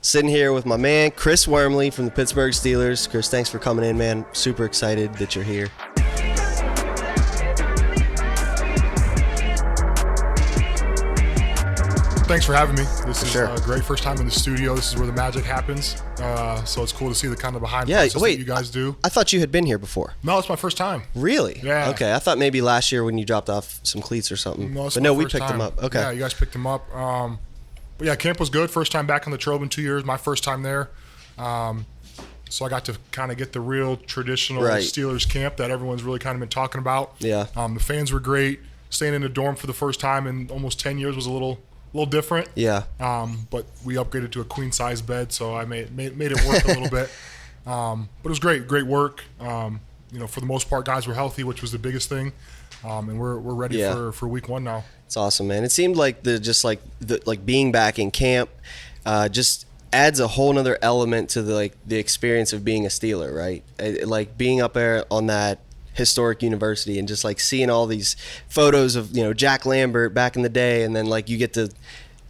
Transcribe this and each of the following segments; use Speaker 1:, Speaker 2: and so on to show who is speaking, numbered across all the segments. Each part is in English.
Speaker 1: Sitting here with my man, Chris Wormley from the Pittsburgh Steelers. Chris, thanks for coming in, man. Super excited that you're here.
Speaker 2: Thanks for having me. This is a great first time in the studio. This is where the magic happens. So it's cool to see the kind of behind the scenes that you guys do.
Speaker 1: I thought you had been here before.
Speaker 2: No, it's my first time.
Speaker 1: Really?
Speaker 2: Yeah.
Speaker 1: Okay, I thought maybe last year when you dropped off some cleats or something.
Speaker 2: No,
Speaker 1: we picked them up. Okay.
Speaker 2: Yeah, you guys picked them up. But yeah, camp was good. First time back on the Trobe in 2 years. My first time there. So I got to kind of get the real traditional Steelers camp that everyone's really kind of been talking about.
Speaker 1: Yeah.
Speaker 2: The fans were great. Staying in a dorm for the first time in almost 10 years was a little different.
Speaker 1: Yeah.
Speaker 2: But we upgraded to a queen size bed, so I made it work a little bit. But it was great work. For the most part, guys were healthy, which was the biggest thing. And we're ready for week one now.
Speaker 1: It's awesome, man. It seemed like being back in camp just adds a whole nother element to the experience of being a Steeler, right? Like being up there on that historic university and just like seeing all these photos of Jack Lambert back in the day, and then like you get to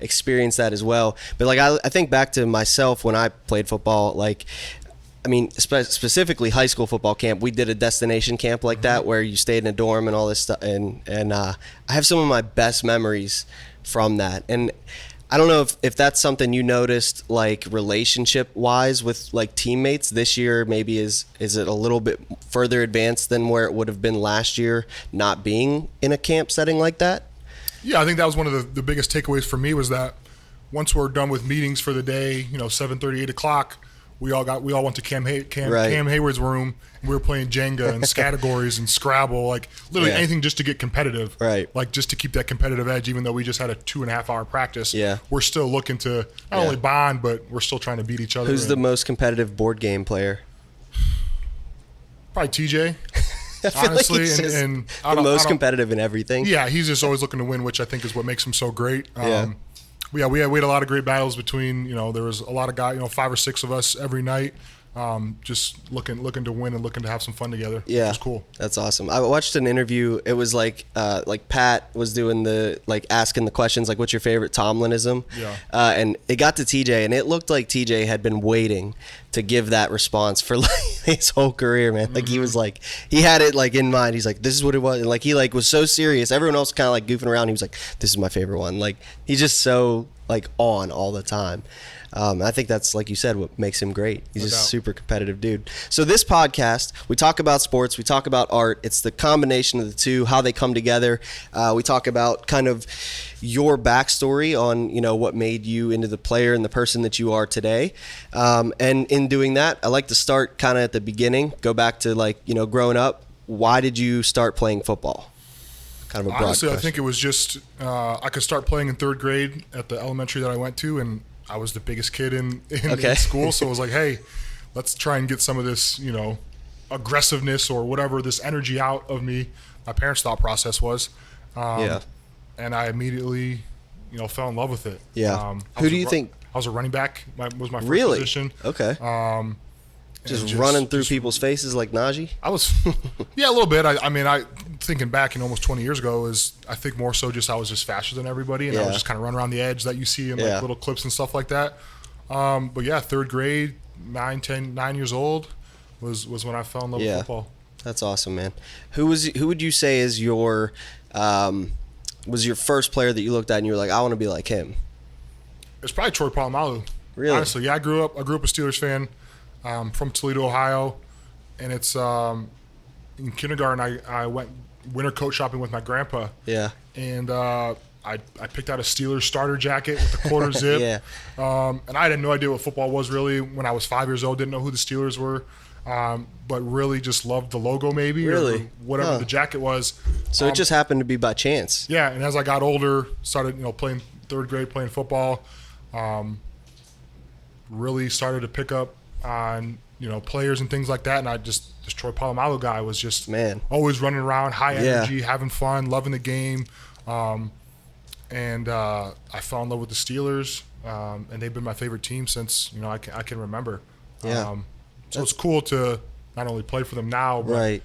Speaker 1: experience that as well. But like I think back to myself when I played football, specifically high school football camp. We did a destination camp like that where you stayed in a dorm and all this stuff, and I have some of my best memories from that. And I don't know if that's something you noticed, like relationship wise with like teammates this year. Maybe is it a little bit further advanced than where it would have been last year, not being in a camp setting like that?
Speaker 2: Yeah, I think that was one of the biggest takeaways for me, was that once we're done with meetings for the day, 7:30, 8 o'clock, we all went to Cam Hayward's room, and we were playing Jenga and categories and Scrabble, like literally anything just to get competitive,
Speaker 1: right?
Speaker 2: Like just to keep that competitive edge. Even though we just had a 2.5 hour practice, we're still looking to not only bond, but we're still trying to beat each other.
Speaker 1: Who's the most competitive board game player?
Speaker 2: Probably TJ. Honestly,
Speaker 1: like he's and the most competitive in everything.
Speaker 2: Yeah, he's just always looking to win, which I think is what makes him so great. We had a lot of great battles between, there was a lot of guys, 5 or 6 of us every night, just looking to win and looking to have some fun together.
Speaker 1: Yeah,
Speaker 2: it was cool.
Speaker 1: That's awesome. I watched an interview. It was like Pat was doing the asking the questions like, "What's your favorite Tomlinism?"
Speaker 2: Yeah.
Speaker 1: And it got to TJ, and it looked like TJ had been waiting to give that response for like his whole career, man. Like he was like, he had it like in mind. He's like, "This is what it was," and like he like was so serious. Everyone else kind of like goofing around. He was like, "This is my favorite one." Like he's just so like on all the time. I think that's, like you said, what makes him great. He's just a super competitive dude. So this podcast, we talk about sports, we talk about art. It's the combination of the two, how they come together. We talk about kind of your backstory on, what made you into the player and the person that you are today. And in doing that, I like to start kind of at the beginning, go back to growing up. Why did you start playing football? Kind of a broad
Speaker 2: Honestly,
Speaker 1: question.
Speaker 2: I think it was just I could start playing in 3rd grade at the elementary that I went to, and I was the biggest kid in school, so it was like, hey, let's try and get some of this, aggressiveness or whatever, this energy out of me. My parents' thought process was. And I immediately, fell in love with it.
Speaker 1: Yeah. Who do you think?
Speaker 2: I was a running back. Was my first position.
Speaker 1: Okay. Just running through people's faces like Najee?
Speaker 2: I was, a little bit. I thinking back almost 20 years ago, I think more so just I was just faster than everybody, and I was just kind of running around the edge that you see in like little clips and stuff like that. But yeah, 3rd grade, 9 years old was when I fell in love with football.
Speaker 1: That's awesome, man. Who would you say is your was your first player that you looked at and you were like, I want to be like him?
Speaker 2: It's probably Troy Polamalu.
Speaker 1: Really?
Speaker 2: Honestly, yeah. I grew up a Steelers fan. From Toledo, Ohio, and it's in kindergarten I went winter coat shopping with my grandpa.
Speaker 1: Yeah.
Speaker 2: And I picked out a Steelers starter jacket with a quarter zip. And I had no idea what football was really when I was 5 years old. Didn't know who the Steelers were, but really just loved the logo maybe or whatever the jacket was.
Speaker 1: So it just happened to be by chance.
Speaker 2: Yeah, and as I got older, started playing 3rd grade, playing football. Really started to pick up on players and things like that, and this Troy Polamalu guy was just always running around, high energy, having fun, loving the game, and I fell in love with the Steelers, and they've been my favorite team since I can remember. So it's cool to not only play for them now, but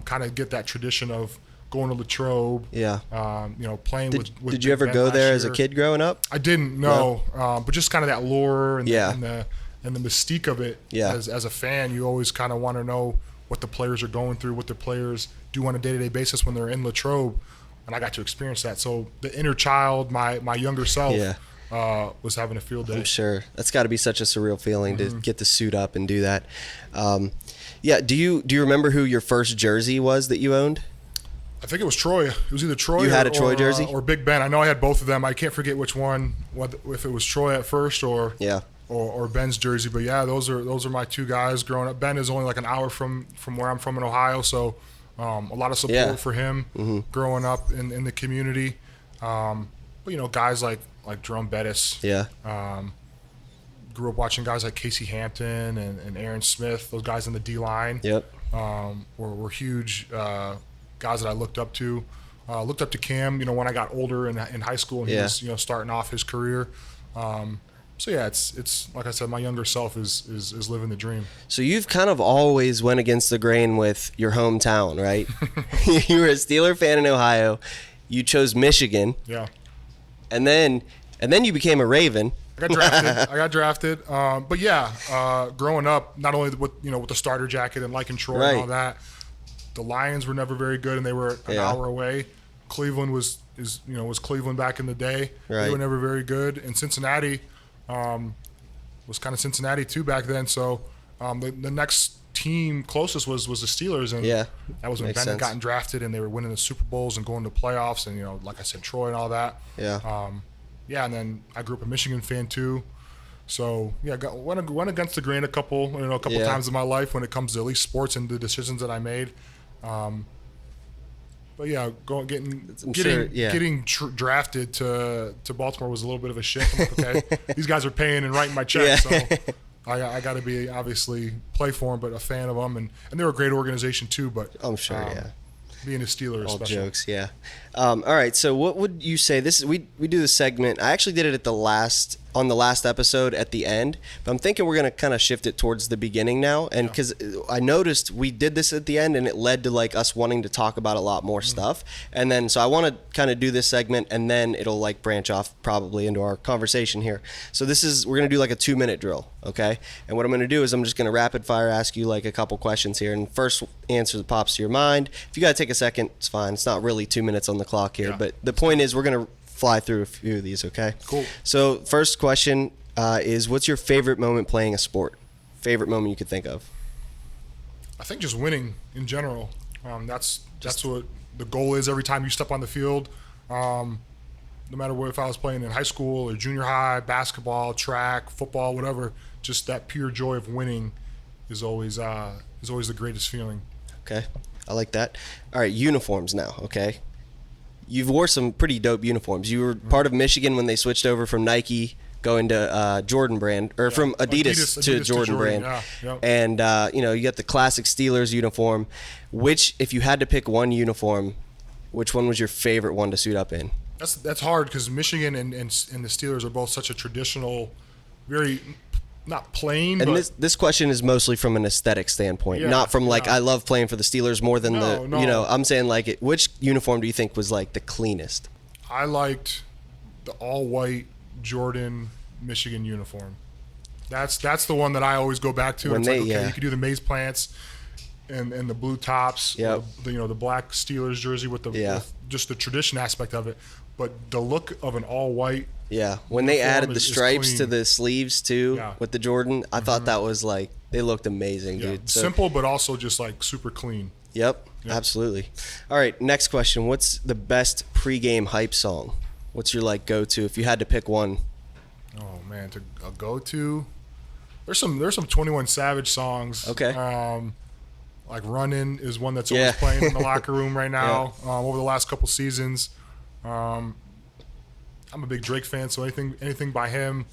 Speaker 2: kind of get that tradition of going to Latrobe.
Speaker 1: Yeah.
Speaker 2: Playing with
Speaker 1: Did you ever go there as a kid growing up?
Speaker 2: I didn't, no. But just kind of that lore and the mystique of it.
Speaker 1: Yeah.
Speaker 2: As a fan, you always kind of want to know what the players are going through, what the players do on a day-to-day basis when they're in Latrobe. And I got to experience that. So the inner child, my younger self, was having a field day.
Speaker 1: I'm sure that's got to be such a surreal feeling to get to suit up and do that. Do you remember who your first jersey was that you owned?
Speaker 2: I think it was Troy. It was either Troy.
Speaker 1: You had a Troy jersey
Speaker 2: or Big Ben. I know I had both of them. I can't forget which one. If it was Troy at first or Ben's jersey. But yeah, those are my two guys growing up. Ben is only like an hour from where I'm from in Ohio, so a lot of support for him growing up in the community. But guys like Jerome Bettis.
Speaker 1: Yeah.
Speaker 2: Grew up watching guys like Casey Hampton and Aaron Smith. Those guys in the D line.
Speaker 1: Yep.
Speaker 2: Were huge guys that I looked up to. Looked up to Cam. When I got older in high school and he was starting off his career. So yeah, it's like I said, my younger self is living the dream.
Speaker 1: So you've kind of always went against the grain with your hometown, right? You were a Steeler fan in Ohio. You chose Michigan.
Speaker 2: Yeah.
Speaker 1: And then you became a Raven.
Speaker 2: I got drafted. But yeah, growing up, not only with the starter jacket and liking Troy and all that, the Lions were never very good, and they were an hour away. Cleveland was Cleveland back in the day.
Speaker 1: Right.
Speaker 2: They were never very good, and Cincinnati was kind of Cincinnati too back then. So the next team closest was the Steelers, and that was when Ben had gotten drafted, and they were winning the Super Bowls and going to playoffs, and like I said, Troy and all that.
Speaker 1: Yeah.
Speaker 2: And then I grew up a Michigan fan too. So yeah, went against the grain a couple times in my life when it comes to at least sports and the decisions that I made. But yeah, getting drafted to Baltimore was a little bit of a shift. I'm like, okay, these guys are paying and writing my check, so I got to be obviously play for them, but a fan of them, and they're a great organization too. But
Speaker 1: I'm sure,
Speaker 2: being a Steeler is
Speaker 1: all
Speaker 2: special.
Speaker 1: jokes, yeah. All right, so what would you say? We do this segment. I actually did it on the last episode at the end, but I'm thinking we're gonna kind of shift it towards the beginning now, and because I noticed we did this at the end, and it led to like us wanting to talk about a lot more stuff, and then so I want to kind of do this segment, and then it'll like branch off probably into our conversation here. So we're gonna do like a 2-minute drill, okay? And what I'm gonna do is I'm just gonna rapid fire ask you like a couple questions here, and first answer that pops to your mind. If you gotta take a second, it's fine. It's not really 2 minutes on the clock here, but the point is we're gonna fly through a few of these, okay?
Speaker 2: Cool.
Speaker 1: So first question is, what's your favorite moment playing a sport? Favorite moment you could think of?
Speaker 2: I think just winning in general. That's what the goal is every time you step on the field. No matter what, if I was playing in high school or junior high, basketball, track, football, whatever, just that pure joy of winning is always the greatest feeling.
Speaker 1: Okay, I like that. All right, uniforms now, okay? You've wore some pretty dope uniforms. You were part of Michigan when they switched over from Nike going to Jordan brand, or from Adidas to Jordan brand.
Speaker 2: Yeah.
Speaker 1: And you got the classic Steelers uniform. If you had to pick one uniform, which one was your favorite one to suit up in?
Speaker 2: That's hard because Michigan and the Steelers are both such a traditional, very not plain.
Speaker 1: And
Speaker 2: but
Speaker 1: this question is mostly from an aesthetic standpoint, not from like I love playing for the Steelers more than I'm saying like which uniform do you think was like the cleanest?
Speaker 2: I liked the all white Jordan Michigan uniform. That's the one that I always go back to. You could do the maize plants and the blue tops, the black Steelers jersey with with just the tradition aspect of it. But the look of an all white,
Speaker 1: when they added the stripes to the sleeves too with the Jordan, I thought that was like they looked amazing, dude. So,
Speaker 2: simple but also just like super clean.
Speaker 1: Yep, absolutely. All right, next question. What's the best pregame hype song? What's your like go-to if you had to pick one?
Speaker 2: Oh man, a go-to. There's some 21 Savage songs.
Speaker 1: Okay.
Speaker 2: Like Runnin' is one that's always playing in the locker room right now. Over the last couple seasons. I'm a big Drake fan, so anything by him,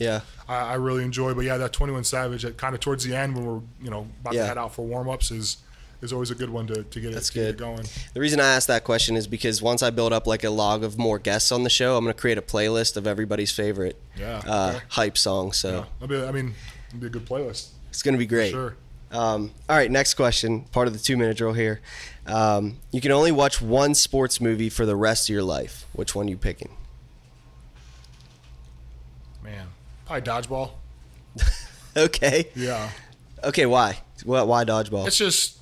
Speaker 2: I really enjoy. But that 21 Savage, kind of towards the end when we're about to head out for warm-ups is always a good one to get it going.
Speaker 1: The reason I asked that question is because once I build up like a log of more guests on the show, I'm going to create a playlist of everybody's favorite hype song. So
Speaker 2: it'll be a good playlist.
Speaker 1: It's going to be great.
Speaker 2: For sure.
Speaker 1: All right, next question. Part of the 2-minute drill here. You can only watch one sports movie for the rest of your life. Which one are you picking?
Speaker 2: Man, probably dodgeball.
Speaker 1: Okay.
Speaker 2: Yeah.
Speaker 1: Okay, why? Why dodgeball?
Speaker 2: It's just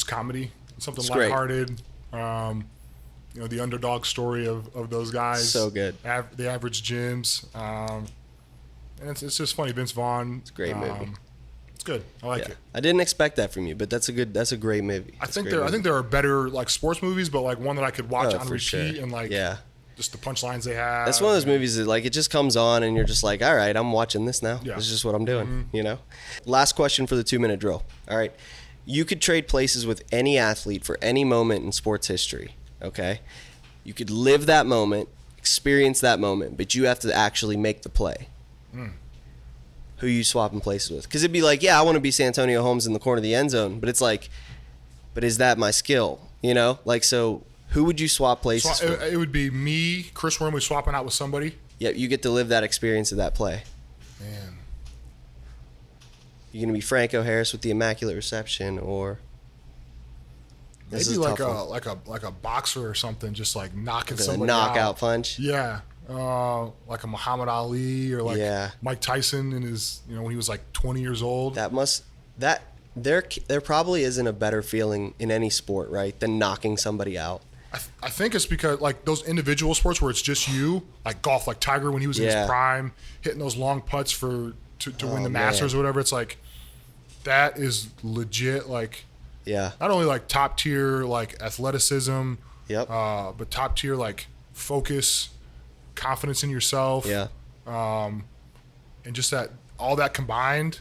Speaker 2: comedy. It's something
Speaker 1: It's
Speaker 2: lighthearted. The underdog story of those guys.
Speaker 1: So good.
Speaker 2: The average gyms. And it's just funny. Vince Vaughn.
Speaker 1: It's a great movie.
Speaker 2: It's good. I like it.
Speaker 1: I didn't expect that from you, but that's a great movie.
Speaker 2: I think there are better like sports movies, but like one that I could watch on repeat
Speaker 1: sure.
Speaker 2: and like just the punchlines they have.
Speaker 1: That's one of those movies that like it just comes on and you're just like, all right, I'm watching this now.
Speaker 2: Yeah.
Speaker 1: This is just what I'm doing. Last question for the 2-minute drill. All right, you could trade places with any athlete for any moment in sports history. Okay, you could live that moment, experience that moment, but you have to actually make the play. Who you swapping places with? Because it'd be like, I want to be Santonio Holmes in the corner of the end zone, but it's like, but is that my skill? Like, so who would you swap places with?
Speaker 2: It would be me, Chris Wormley, swapping out with somebody.
Speaker 1: Yeah, you get to live that experience of that play.
Speaker 2: Man,
Speaker 1: You're gonna be Franco Harris with the Immaculate Reception, or
Speaker 2: maybe like a boxer or something, just like knocking somebody out.
Speaker 1: Knockout punch.
Speaker 2: Yeah. Like a Muhammad Ali or like Mike Tyson in his, when he was like 20 years old.
Speaker 1: There probably isn't a better feeling in any sport, right, than knocking somebody out.
Speaker 2: I think it's because like those individual sports where it's just you, like golf, like Tiger when he was in his prime, hitting those long putts to win the Masters or whatever. It's like that is legit. Like not only like top tier like athleticism, but top tier like focus, confidence in yourself, and just that all that combined.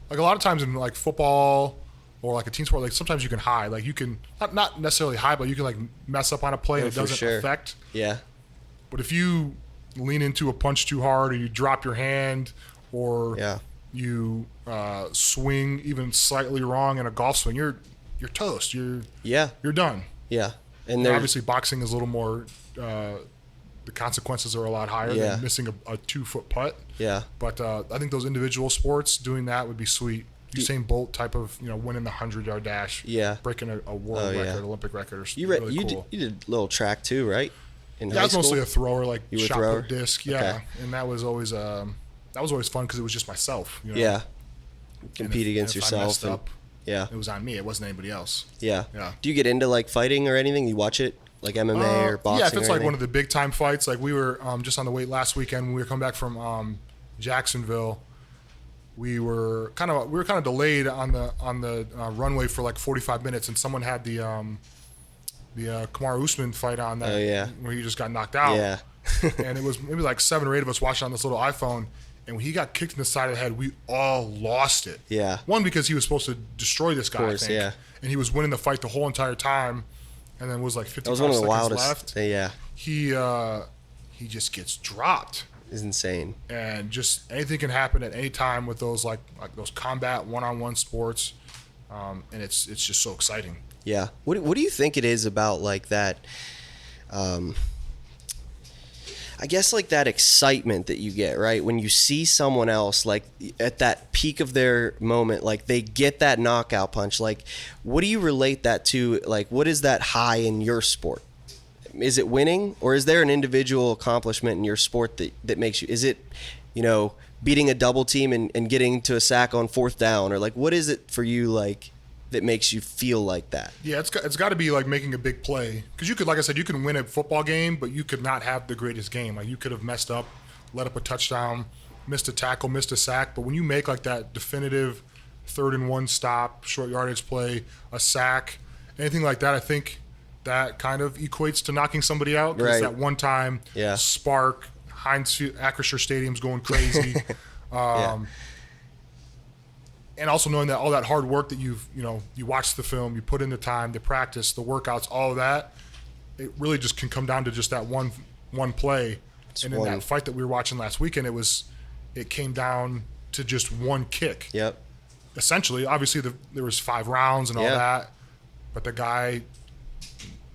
Speaker 2: Like a lot of times in like football or like a team sport, like sometimes you can hide, like you can not necessarily hide, but you can like mess up on a play and it doesn't affect. Yeah. But if you lean into a punch too hard, or you drop your hand, or you swing even slightly wrong in a golf swing, you're toast. You're done. Yeah. And obviously boxing is a little more. The consequences are a lot higher than missing a 2-foot putt. Yeah. But I think those individual sports, doing that would be sweet. Usain Bolt type of, winning the 100-yard dash. Yeah. Breaking a world record, Olympic record. Or really cool.
Speaker 1: You did a little track too, right?
Speaker 2: In high school? I was mostly a thrower, like shot put disc. Yeah. Okay. And that was always fun because it was just myself. Yeah.
Speaker 1: Compete against yourself.
Speaker 2: I messed up, it was on me. It wasn't anybody else.
Speaker 1: Yeah. Do you get into like fighting or anything? You watch it? Like MMA or boxing?
Speaker 2: Yeah, if it's like one of the big time fights, like we were just on the weight last weekend when we were coming back from Jacksonville. We were kind of delayed on the runway for like 45 minutes, and someone had the Kamaru Usman fight on that where he just got knocked out. Yeah. And it was maybe like 7 or 8 of us watching on this little iPhone, and when he got kicked in the side of the head, we all lost it. Yeah. One, because he was supposed to destroy this guy, I think. And he was winning the fight the whole entire time. And then was like 55 seconds left. Yeah. He just gets dropped.
Speaker 1: It's insane.
Speaker 2: And just anything can happen at any time with those like those combat one-on-one sports, and it's just so exciting.
Speaker 1: Yeah. What do you think it is about like that? I guess like that excitement that you get, right? When you see someone else like at that peak of their moment, like they get that knockout punch. Like, what do you relate that to? Like, what is that high in your sport? Is it winning, or is there an individual accomplishment in your sport that makes you, is it, beating a double team and getting to a sack on 4th down, or like, what is it for you, like, that makes you feel like that?
Speaker 2: Yeah, it's got to be like making a big play, because you could, like I said, you can win a football game, but you could not have the greatest game. Like you could have messed up, let up a touchdown, missed a tackle, missed a sack, but when you make like that definitive 3rd and 1 stop, short yardage play, a sack, anything like that, I think that kind of equates to knocking somebody out. Because that one time spark, Acrisure Stadium's going crazy. And also knowing that all that hard work that you watch the film, you put in the time, the practice, the workouts, all of that, it really just can come down to just that one play. In that fight that we were watching last weekend, it came down to just one kick. Yep. Essentially, obviously there was 5 rounds and all that, but the guy,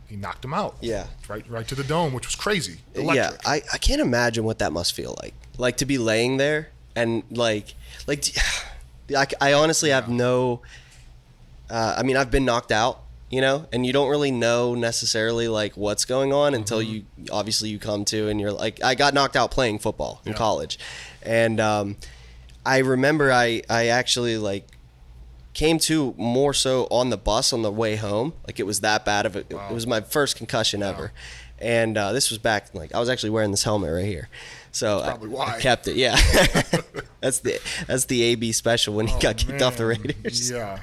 Speaker 2: he knocked him out. Yeah. Right to the dome, which was crazy. Electric.
Speaker 1: Yeah, I can't imagine what that must feel like. Like to be laying there and like I honestly have no. I mean, I've been knocked out, and you don't really know necessarily like what's going on until you come to, and you're like, I got knocked out playing football in college, and I remember I actually like came to more so on the bus on the way home. Like it was that bad of it. Wow. It was my first concussion ever, and this was back like I was actually wearing this helmet right here. So I kept it. Yeah, that's the AB special when he got kicked off the Raiders.
Speaker 2: Yeah.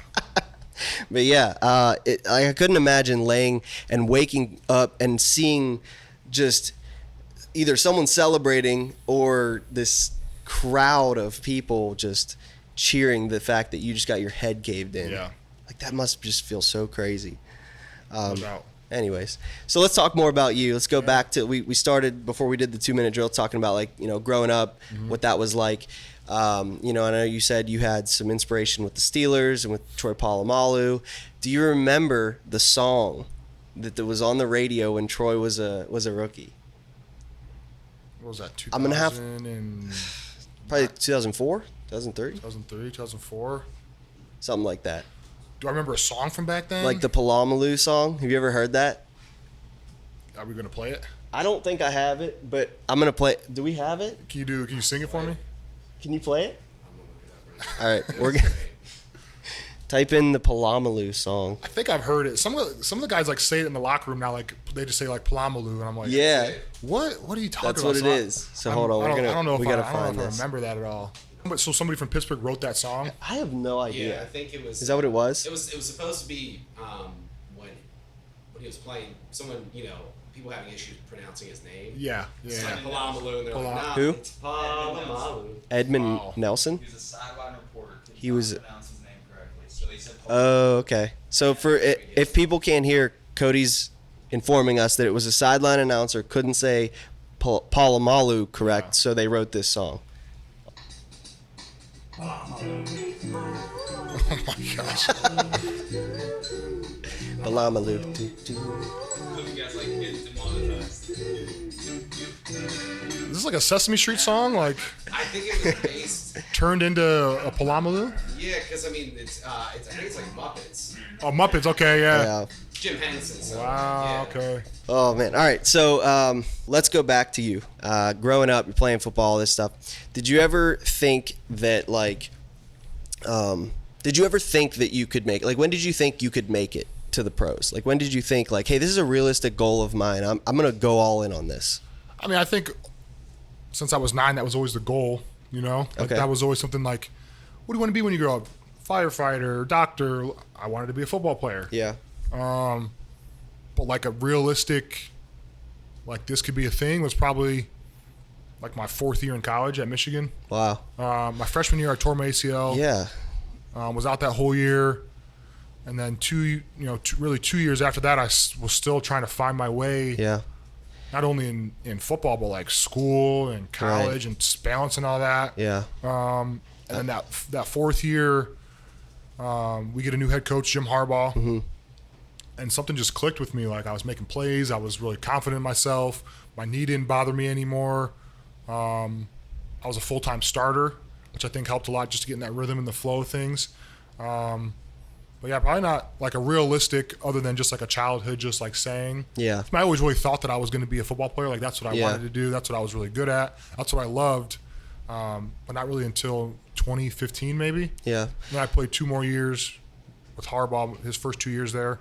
Speaker 1: But yeah, I couldn't imagine laying and waking up and seeing just either someone celebrating or this crowd of people just cheering the fact that you just got your head caved in.
Speaker 2: Yeah.
Speaker 1: Like that must just feel so crazy.
Speaker 2: No doubt.
Speaker 1: Anyways, so let's talk more about you. Let's go back to we started before we did the 2-minute drill talking about like growing up, what that was like. I know you said you had some inspiration with the Steelers and with Troy Polamalu. Do you remember the song that was on the radio when Troy was a rookie?
Speaker 2: What was that? 2000
Speaker 1: I'm gonna have
Speaker 2: and
Speaker 1: probably 2004, 2003,
Speaker 2: 2003, 2004,
Speaker 1: something like that.
Speaker 2: Do I remember a song from back then?
Speaker 1: Like the Polamalu song. Have you ever heard that?
Speaker 2: Are we gonna play it?
Speaker 1: I don't think I have it, but I'm gonna play. Do we have it?
Speaker 2: Can you sing it for me?
Speaker 1: Can you play it? All right, we're gonna type in the Polamalu song.
Speaker 2: I think I've heard it. Some of the guys like say it in the locker room now. Like they just say like Polamalu, and I'm like,
Speaker 1: yeah.
Speaker 2: What are you talking
Speaker 1: That's
Speaker 2: about?
Speaker 1: That's what it is. So hold on, we gotta find this.
Speaker 2: I remember that at all. But so somebody from Pittsburgh wrote that song.
Speaker 1: I have no idea.
Speaker 3: Yeah, I think it was.
Speaker 1: Is that what it was?
Speaker 3: It was supposed to be when he was playing. Someone people having issues pronouncing his name.
Speaker 2: Yeah.
Speaker 3: It's like Polamalu, and they're like, nah,
Speaker 1: who?
Speaker 3: it's Polamalu.
Speaker 1: Edmund Nelson.
Speaker 4: He was a sideline reporter.
Speaker 1: He was.
Speaker 4: Pronounce his name correctly, so they said.
Speaker 1: Oh, okay. So if people can't hear, Cody's informing us that it was a sideline announcer couldn't say Polamalu correct, so they wrote this song.
Speaker 2: Oh my gosh.
Speaker 1: Polamalu.
Speaker 2: Is this like a Sesame Street song? Like
Speaker 3: I think it was based.
Speaker 2: Turned into a Polamalu?
Speaker 3: Yeah, because I mean I think it's like Muppets.
Speaker 2: Oh, Muppets. Okay, yeah.
Speaker 3: Jim Henson. So,
Speaker 2: Wow.
Speaker 3: yeah.
Speaker 2: Okay.
Speaker 1: Oh man! All right, so let's go back to you. Growing up, you're playing football, all this stuff. Did you ever think that did you ever think that you could make? Like, when did you think you could make it to the pros? Like, when did you think like, hey, this is a realistic goal of mine. I'm gonna go all in on this.
Speaker 2: I mean, I think since I was 9, that was always the goal. Like
Speaker 1: Okay.
Speaker 2: that was always something like, what do you want to be when you grow up? Firefighter, doctor. I wanted to be a football player.
Speaker 1: Yeah.
Speaker 2: But like a realistic, like this could be a thing was probably like my 4th year in college at Michigan.
Speaker 1: Wow.
Speaker 2: My freshman year, I tore my ACL.
Speaker 1: Yeah.
Speaker 2: Was out that whole year, and then 2 years after that, I was still trying to find my way.
Speaker 1: Yeah.
Speaker 2: Not only in football, but like school and college and balance and all that.
Speaker 1: Yeah.
Speaker 2: And then that 4th year, we get a new head coach, Jim Harbaugh, and something just clicked with me. Like I was making plays, I was really confident in myself. My knee didn't bother me anymore. I was a full-time starter, which I think helped a lot just to get in that rhythm and the flow of things. But yeah, probably not like a realistic, other than just like a childhood, just like saying.
Speaker 1: Yeah.
Speaker 2: I always really thought that I was going to be a football player. Like that's what I wanted to do. That's what I was really good at. That's what I loved. But not really until 2015 maybe.
Speaker 1: Yeah.
Speaker 2: Then I played 2 more years with Harbaugh, his first 2 years there,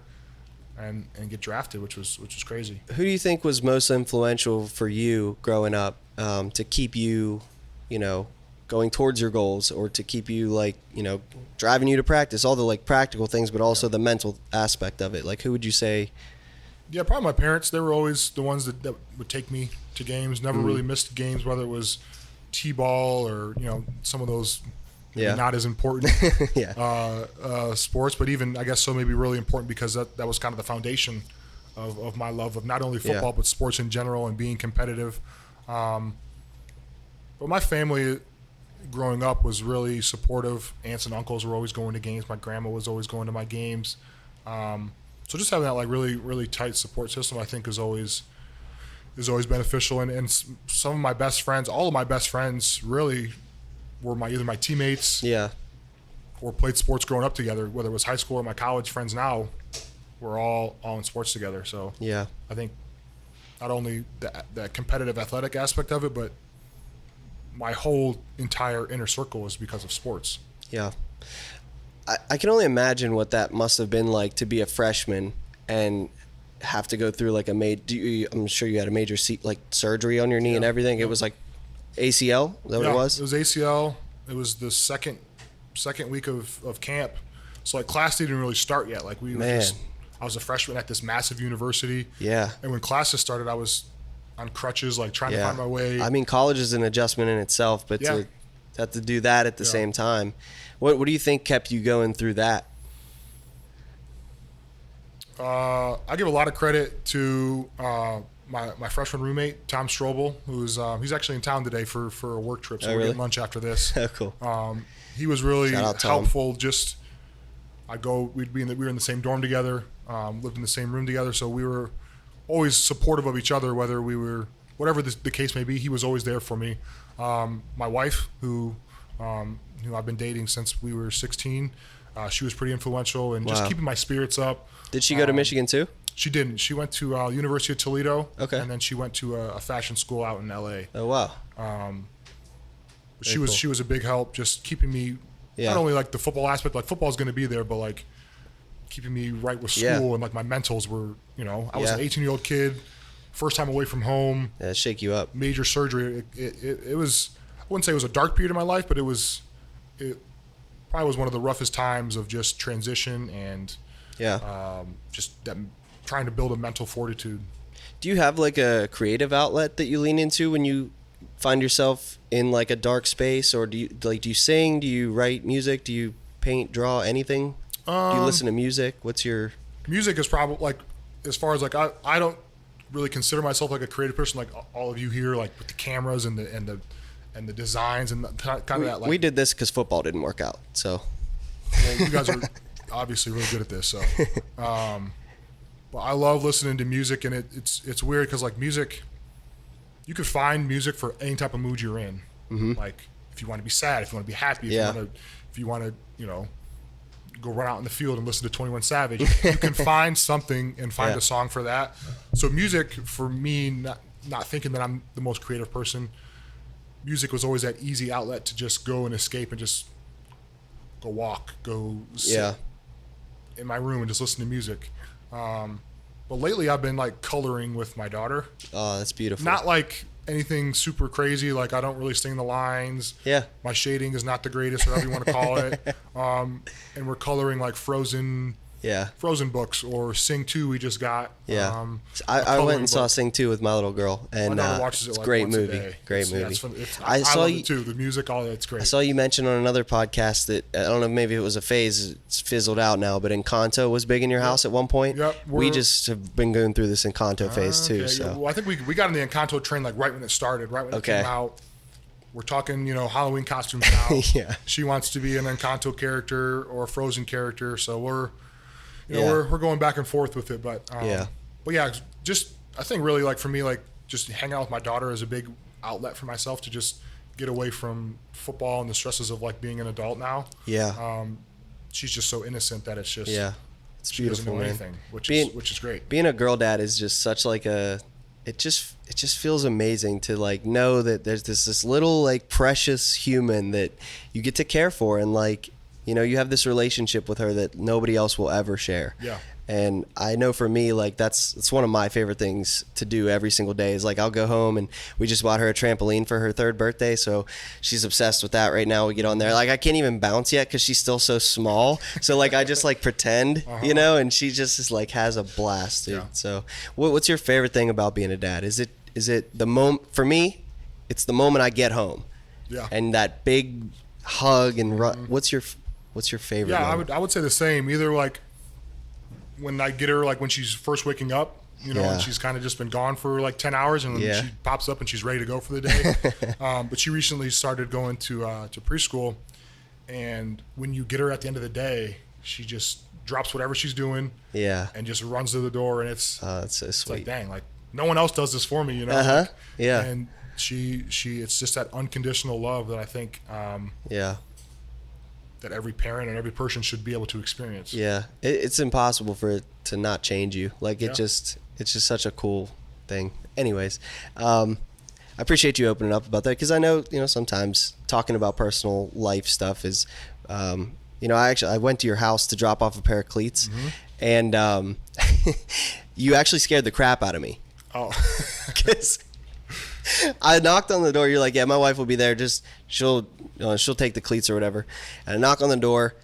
Speaker 2: and get drafted, which was crazy.
Speaker 1: Who do you think was most influential for you growing up to keep you, going towards your goals, or to keep you driving you to practice, all the like practical things, but also the mental aspect of it? Like, who would you say?
Speaker 2: Yeah, probably my parents. They were always the ones that would take me to games. Never really missed games, whether it was t-ball or some of those not as important sports, but even I guess so maybe really important because that was kind of the foundation of my love of not only football but sports in general and being competitive. But my family growing up was really supportive. Aunts and uncles were always going to games. My grandma was always going to my games. So just having that like really, really tight support system, I think is always beneficial. And some of my best friends, all of my best friends really were either my teammates or played sports growing up together, whether it was high school or my college friends now, we're all in sports together. So
Speaker 1: Yeah.
Speaker 2: I think not only the competitive athletic aspect of it, but my whole entire inner circle is because of sports.
Speaker 1: Yeah. I can only imagine what that must have been like to be a freshman and have to go through like I'm sure you had a major surgery on your knee and everything. It was like ACL? Is that what it was?
Speaker 2: It was ACL. It was the second week of camp. So like class didn't really start yet. Like I was a freshman at this massive university.
Speaker 1: Yeah.
Speaker 2: And when classes started, I was on crutches, like trying to find my way.
Speaker 1: I mean, college is an adjustment in itself, but to have to do that at the same time. What do you think kept you going through that?
Speaker 2: I give a lot of credit to my freshman roommate, Tom Strobel, who's he's actually in town today for a work trip, so we're getting lunch after this.
Speaker 1: Oh, cool.
Speaker 2: He was really helpful. We were in the same dorm together, lived in the same room together, so we were always supportive of each other, whatever the case may be. He was always there for me. My wife, who I've been dating since we were 16, she was pretty influential in just keeping my spirits up.
Speaker 1: Did she go to Michigan too?
Speaker 2: She didn't. She went to University of Toledo.
Speaker 1: Okay.
Speaker 2: And then she went to a fashion school out in LA.
Speaker 1: Oh wow.
Speaker 2: She was a big help, just keeping me not only like the football aspect, like football's going to be there, but like keeping me right with school and like my mentals were, I was an 18-year-old kid, first time away from home.
Speaker 1: Yeah, shake you up.
Speaker 2: Major surgery. It was, I wouldn't say it was a dark period of my life, but it probably was one of the roughest times of just transition and just that, trying to build a mental fortitude.
Speaker 1: Do you have like a creative outlet that you lean into when you find yourself in like a dark space, or do you sing? Do you write music? Do you paint, draw, anything? Do you listen to music? What's your
Speaker 2: music is probably like, as far as like I don't really consider myself like a creative person like all of you here, like with the cameras and the designs and kind of that. Like,
Speaker 1: we did this because football didn't work out, so
Speaker 2: you guys are obviously really good at this. So, but I love listening to music, and it's weird because like music, you could find music for any type of mood you're in. Mm-hmm. Like if you want to be sad, if you want to be happy, if you want to go run out in the field and listen to 21 Savage, you can find something and find a song for that. So music for me, not thinking that I'm the most creative person, music was always that easy outlet to just go and escape and just go walk, go sit in my room and just listen to music. But lately I've been like coloring with my daughter.
Speaker 1: Oh, that's beautiful.
Speaker 2: Not like anything super crazy. Like I don't really sing the lines.
Speaker 1: Yeah.
Speaker 2: My shading is not the greatest, whatever you want to call it. And we're coloring like Frozen books, or Sing 2 we just got.
Speaker 1: Yeah. I went and saw Sing 2 with my little girl, and
Speaker 2: my daughter watches it
Speaker 1: it's
Speaker 2: like
Speaker 1: great
Speaker 2: once
Speaker 1: movie.
Speaker 2: a day.
Speaker 1: Great movie.
Speaker 2: I love it too. The music, all that's great.
Speaker 1: I saw you mention on another podcast that, I don't know, maybe it was a phase, it's fizzled out now, but Encanto was big in your house at one point.
Speaker 2: Yep.
Speaker 1: We just have been going through this Encanto phase too.
Speaker 2: Okay.
Speaker 1: So
Speaker 2: Well, I think we got on the Encanto train like right when it started, right when it came out. We're talking, Halloween costumes now.
Speaker 1: Yeah.
Speaker 2: She wants to be an Encanto character or a Frozen character, so we're going back and forth with it. But just I think really like for me, like just hanging out with my daughter is a big outlet for myself to just get away from football and the stresses of like being an adult now.
Speaker 1: Yeah.
Speaker 2: She's just so innocent that it's just
Speaker 1: it's
Speaker 2: she
Speaker 1: beautiful,
Speaker 2: doesn't know
Speaker 1: man.
Speaker 2: anything, which is great.
Speaker 1: Being a girl dad is just such like it just feels amazing to like know that there's this little like precious human that you get to care for, and like you have this relationship with her that nobody else will ever share.
Speaker 2: Yeah.
Speaker 1: And I know for me, like it's one of my favorite things to do every single day is like I'll go home, and we just bought her a trampoline for her 3rd birthday, so she's obsessed with that right now. We get on there, like I can't even bounce yet because she's still so small, so like I just like pretend, and she just like has a blast, dude.
Speaker 2: Yeah.
Speaker 1: So what's your favorite thing about being a dad? Is it the moment? For me, it's the moment I get home, and that big hug and what's your favorite?
Speaker 2: Yeah,
Speaker 1: moment?
Speaker 2: I would say the same. Either like when I get her, like when she's first waking up, and she's kind of just been gone for like 10 hours, and when she pops up and she's ready to go for the day. But she recently started going to preschool, and when you get her at the end of the day, she just drops whatever she's doing, and just runs to the door, and it's
Speaker 1: so sweet.
Speaker 2: It's like, dang, like no one else does this for me,
Speaker 1: Yeah.
Speaker 2: And she it's just that unconditional love that I think that every parent and every person should be able to experience.
Speaker 1: Yeah, it's impossible for it to not change you. Like
Speaker 2: Yeah.
Speaker 1: it's just such a cool thing. Anyways, I appreciate you opening up about that, because I know, sometimes talking about personal life stuff is, I went to your house to drop off a pair of cleats, and you actually scared the crap out of me.
Speaker 2: Oh,
Speaker 1: Because I knocked on the door. You're like, yeah, my wife will be there. Just she'll take the cleats or whatever. And I knock on the door.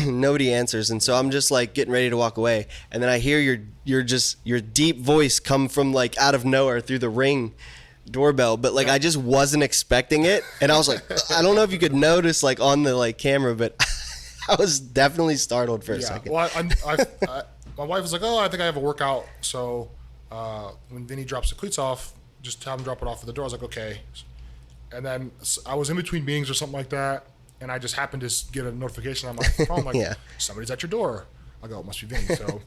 Speaker 1: Nobody answers, and so I'm just like getting ready to walk away, and then I hear your deep voice come from like out of nowhere through the Ring doorbell, but like I just wasn't expecting it, and I was like, I don't know if you could notice like on the like camera, but I was definitely startled for a second.
Speaker 2: Well, my wife was like, "Oh, I think I have a workout." So when Vinny drops the cleats off, just have him drop it off at the door. I was like, "Okay." And then I was in between meetings or something like that, and I just happened to get a notification on my phone like,
Speaker 1: Yeah.
Speaker 2: "Somebody's at your door." I go, "It must be Vinny." So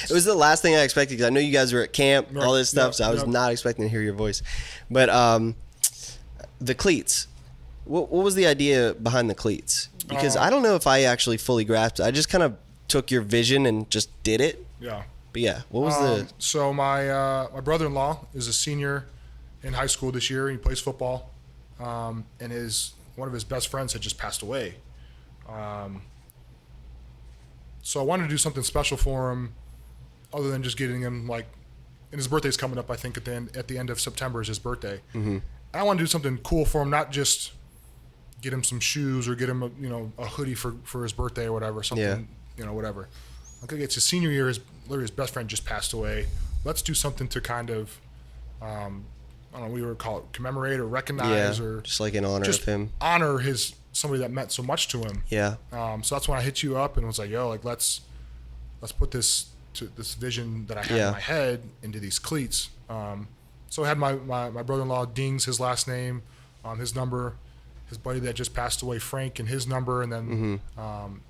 Speaker 1: It was the last thing I expected, because I know you guys were at camp, all this stuff, so I was not expecting to hear your voice. But the cleats, what was the idea behind the cleats? Because I don't know if I actually fully grasped it. I just kind of took your vision and just did it.
Speaker 2: yeah.
Speaker 1: But yeah, what was the...
Speaker 2: So my brother-in-law is a senior in high school this year. He plays football, and one of his best friends had just passed away. So I wanted to do something special for him, other than just getting him like, and his birthday's coming up. I think at the end of September is his birthday. Mm-hmm. I want to do something cool for him, not just get him some shoes or get him a hoodie for his birthday or whatever, something whatever. Okay, it's his senior year. Literally his best friend just passed away. Let's do something to kind of, I don't know what you would call it, commemorate or recognize, or
Speaker 1: just like in honor
Speaker 2: just
Speaker 1: of him.
Speaker 2: honor somebody that meant so much to him.
Speaker 1: Yeah.
Speaker 2: So that's when I hit you up and was like, "Yo, like let's put this vision that I had in my head into these cleats." So I had my brother-in-law Dings, his last name, his number, his buddy that just passed away, Frank, and his number, and then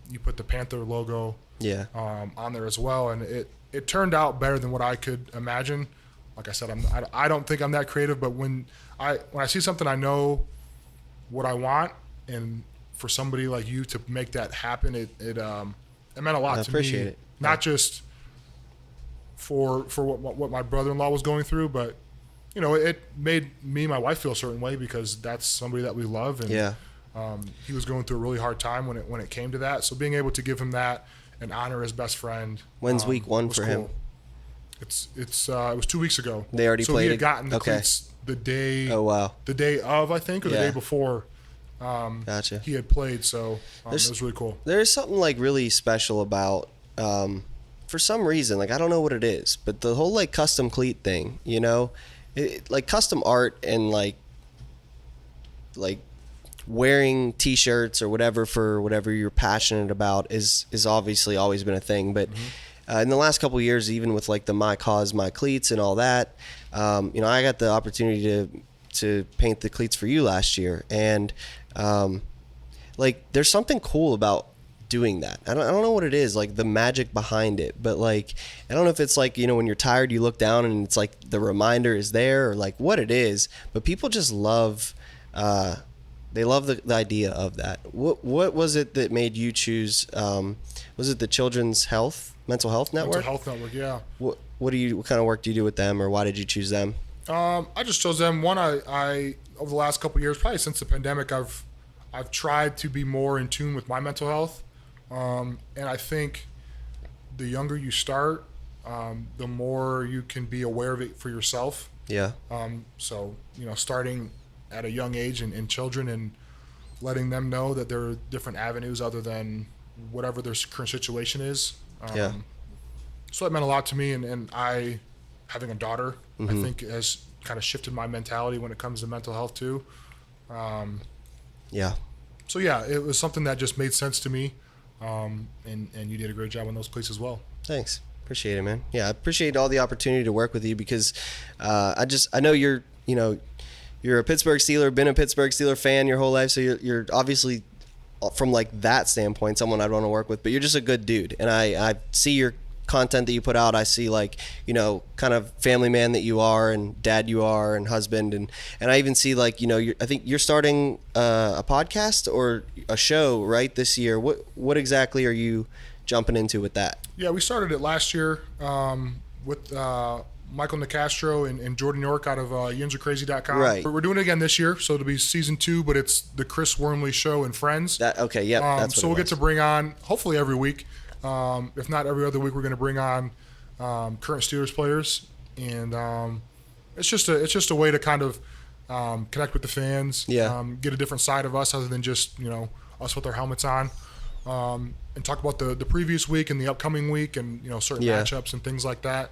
Speaker 2: you put the Panther logo on there as well, and it turned out better than what I could imagine. Like I said, I don't think I'm that creative, but when I see something, I know what I want, and for somebody like you to make that happen, it meant a lot to me. I
Speaker 1: appreciate it.
Speaker 2: Not just for what my brother-in-law was going through, but it made me and my wife feel a certain way, because that's somebody that we love, and he was going through a really hard time when it came to that. So being able to give him that and honor his best friend.
Speaker 1: When's week one for him?
Speaker 2: It was 2 weeks ago.
Speaker 1: They already
Speaker 2: so
Speaker 1: played.
Speaker 2: He had gotten the
Speaker 1: Okay.
Speaker 2: cleats the day.
Speaker 1: Oh wow.
Speaker 2: The day of, I think, or the day before.
Speaker 1: Gotcha.
Speaker 2: He had played, so it was really cool.
Speaker 1: There's something like really special about, for some reason, like I don't know what it is, but the whole like custom cleat thing, like custom art and like wearing T-shirts or whatever for whatever you're passionate about is obviously always been a thing. But in the last couple of years, even with like the My Cause, My Cleats and all that, I got the opportunity to paint the cleats for you last year, and like there's something cool about doing that. I don't know what it is, like the magic behind it, but like I don't know if it's like when you're tired you look down and it's like the reminder is there, or like what it is, but people just love they love the idea of that. What was it that made you choose, was it the Children's Mental Health Network?
Speaker 2: Mental Health Network, yeah.
Speaker 1: What kind of work do you do with them, or why did you choose them?
Speaker 2: I just chose them. One, I over the last couple of years, probably since the pandemic, I've tried to be more in tune with my mental health, and I think the younger you start, the more you can be aware of it for yourself.
Speaker 1: Yeah.
Speaker 2: So starting at a young age in children and letting them know that there are different avenues other than whatever their current situation is. So that meant a lot to me, and I, having a daughter, I think has kind of shifted my mentality when it comes to mental health too. So yeah, it was something that just made sense to me, and you did a great job on those cleats as well.
Speaker 1: Thanks. Appreciate it, man. Yeah, I appreciate all the opportunity to work with you, because I know you're a Pittsburgh Steeler, been a Pittsburgh Steeler fan your whole life, so you're obviously, from like that standpoint, someone I'd want to work with, but you're just a good dude, and I see your content that you put out, I see like, you know, kind of family man that you are and dad you are and husband. And I even see like, you know, I think you're starting a podcast or a show, right, this year. What exactly are you jumping into with that?
Speaker 2: Yeah, we started it last year with Michael Nicastro and Jordan York out of yinzercrazy.com.
Speaker 1: Right.
Speaker 2: But we're doing it again this year, so it'll be season 2, but it's the Chris Wormley Show and Friends.
Speaker 1: Okay, yep. That's what
Speaker 2: so we'll get to bring on, hopefully every week, if not every other week, we're going to bring on current Steelers players, and it's just a way to kind of connect with the fans, get a different side of us other than just, you know, us with our helmets on, and talk about the previous week and the upcoming week and, you know, certain matchups and things like that.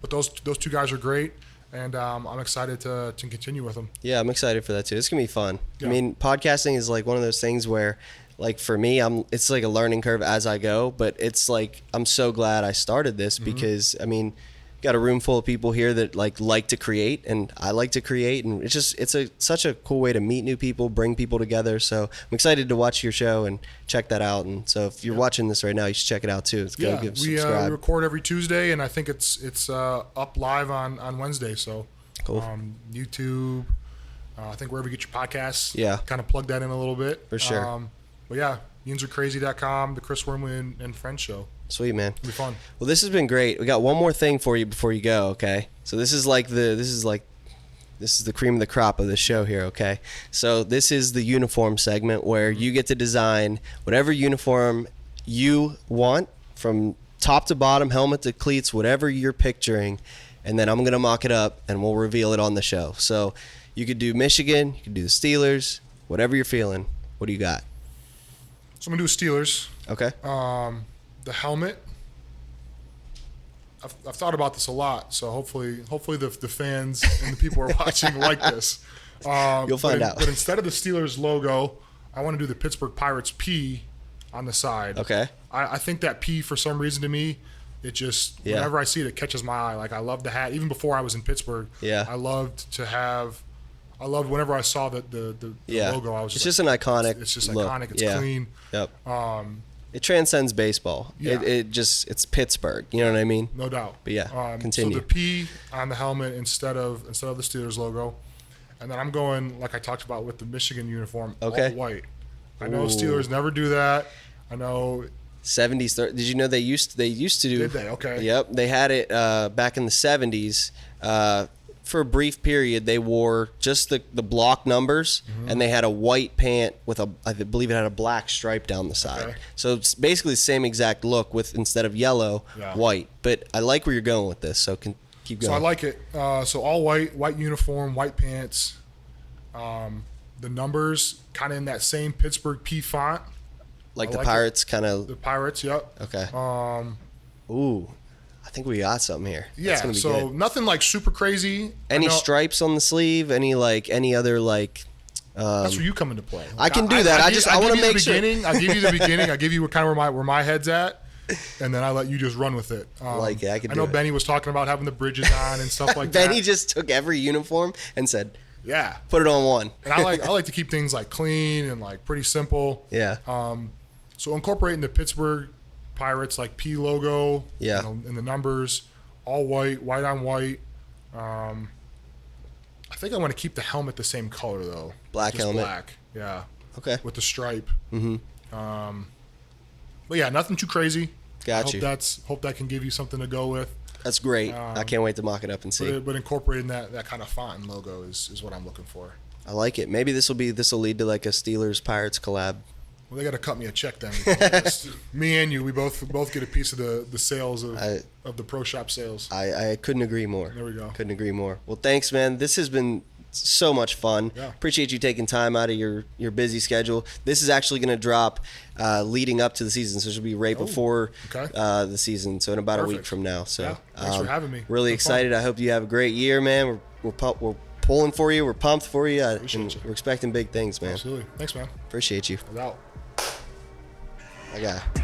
Speaker 2: But those two guys are great, and I'm excited to continue with them.
Speaker 1: Yeah, I'm excited for that too. It's gonna be fun.
Speaker 2: Yeah.
Speaker 1: I mean, podcasting is like one of those things where, like for me, it's like a learning curve as I go. But it's like I'm so glad I started this because I mean, got a room full of people here that like to create, and I like to create, and it's such a cool way to meet new people, bring people together. So I'm excited to watch your show and check that out. And so if you're watching this right now, you should check it out too.
Speaker 2: We record every Tuesday, and I think it's up live on Wednesday. So
Speaker 1: cool.
Speaker 2: YouTube, I think wherever you get your podcasts.
Speaker 1: Yeah.
Speaker 2: Kind of plug that in a little bit
Speaker 1: For sure.
Speaker 2: But yeah, yinzercrazy.com, the Chris Wormley and Friends Show.
Speaker 1: Sweet, man.
Speaker 2: It'll be fun.
Speaker 1: Well, this has been great. We got one more thing for you before you go, okay? So this is the cream of the crop of the show here, okay? So this is the uniform segment where you get to design whatever uniform you want from top to bottom, helmet to cleats, whatever you're picturing, and then I'm going to mock it up and we'll reveal it on the show. So you could do Michigan, you could do the Steelers, whatever you're feeling. What do you got?
Speaker 2: So I'm going to do Steelers.
Speaker 1: Okay.
Speaker 2: The helmet, I've thought about this a lot, so hopefully the fans and the people who are watching like this.
Speaker 1: You'll find out.
Speaker 2: But instead of the Steelers logo, I want to do the Pittsburgh Pirates P on the side.
Speaker 1: Okay.
Speaker 2: I think that P, for some reason to me, it just, whenever I see it, it catches my eye. Like, I love the hat. Even before I was in Pittsburgh, I loved whenever I saw the logo, I was
Speaker 1: just an iconic
Speaker 2: It's just
Speaker 1: look.
Speaker 2: iconic. It's clean.
Speaker 1: Yep. It transcends baseball.
Speaker 2: Yeah.
Speaker 1: It's Pittsburgh. You know what I mean?
Speaker 2: No doubt.
Speaker 1: But yeah, continue.
Speaker 2: So the P on the helmet instead of the Steelers logo, and then I'm going like I talked about with the Michigan uniform, all white. I know Steelers never do that. I know.
Speaker 1: 70s. Did you know they used to do?
Speaker 2: Did they? Okay.
Speaker 1: Yep, they had it back in the 70s. For a brief period, they wore just the block numbers, and they had a white pant with I believe it had a black stripe down the side.
Speaker 2: Okay.
Speaker 1: So it's basically the same exact look with instead of yellow, white. But I like where you're going with this, so keep going.
Speaker 2: So I like it. So all white uniform, white pants. The numbers kind of in that same Pittsburgh P font.
Speaker 1: Like the Pirates kind of.
Speaker 2: The Pirates, yep.
Speaker 1: Okay. Ooh. I think we got something here.
Speaker 2: Yeah,
Speaker 1: That's gonna be
Speaker 2: so
Speaker 1: good.
Speaker 2: nothing like super crazy.
Speaker 1: Any stripes on the sleeve? Any other like?
Speaker 2: That's where you come into play.
Speaker 1: I can do that. I want to make sure.
Speaker 2: I give you the beginning. I give you kind of where my head's at, and then I let you just run with it.
Speaker 1: Like it. I
Speaker 2: know Benny was talking about having the bridges on and stuff like that.
Speaker 1: Benny just took every uniform and said,
Speaker 2: "Yeah,
Speaker 1: put it on one."
Speaker 2: And I like to keep things like clean and like pretty simple.
Speaker 1: Yeah.
Speaker 2: So incorporating the Pittsburgh Pirates like P logo,
Speaker 1: yeah,
Speaker 2: and the numbers, all white on white. I think I want to keep the helmet the same color though.
Speaker 1: Black
Speaker 2: Just
Speaker 1: helmet.
Speaker 2: Black. Yeah.
Speaker 1: Okay.
Speaker 2: With the stripe. Mm-hmm. But yeah, nothing too crazy.
Speaker 1: Got you.
Speaker 2: Hope that can give you something to go with.
Speaker 1: That's great. I can't wait to mock it up and see.
Speaker 2: But incorporating that kind of font and logo is what I'm looking for.
Speaker 1: I like it. Maybe this will lead to like a Steelers Pirates collab.
Speaker 2: Well, they got to cut me a check then. Because me and you, we both get a piece of the sales of the pro shop sales.
Speaker 1: I couldn't agree more.
Speaker 2: There we go.
Speaker 1: Couldn't agree more. Well, thanks, man. This has been so much fun.
Speaker 2: Yeah.
Speaker 1: Appreciate you taking time out of your busy schedule. This is actually going to drop leading up to the season, so it should be right before the season, so in about a week from now. So
Speaker 2: thanks for having me.
Speaker 1: Really excited. I hope you have a great year, man. We're pulling for you. We're pumped for you. And we're expecting big things, man.
Speaker 2: Absolutely. Thanks, man.
Speaker 1: Appreciate you.
Speaker 2: I was out.
Speaker 1: I got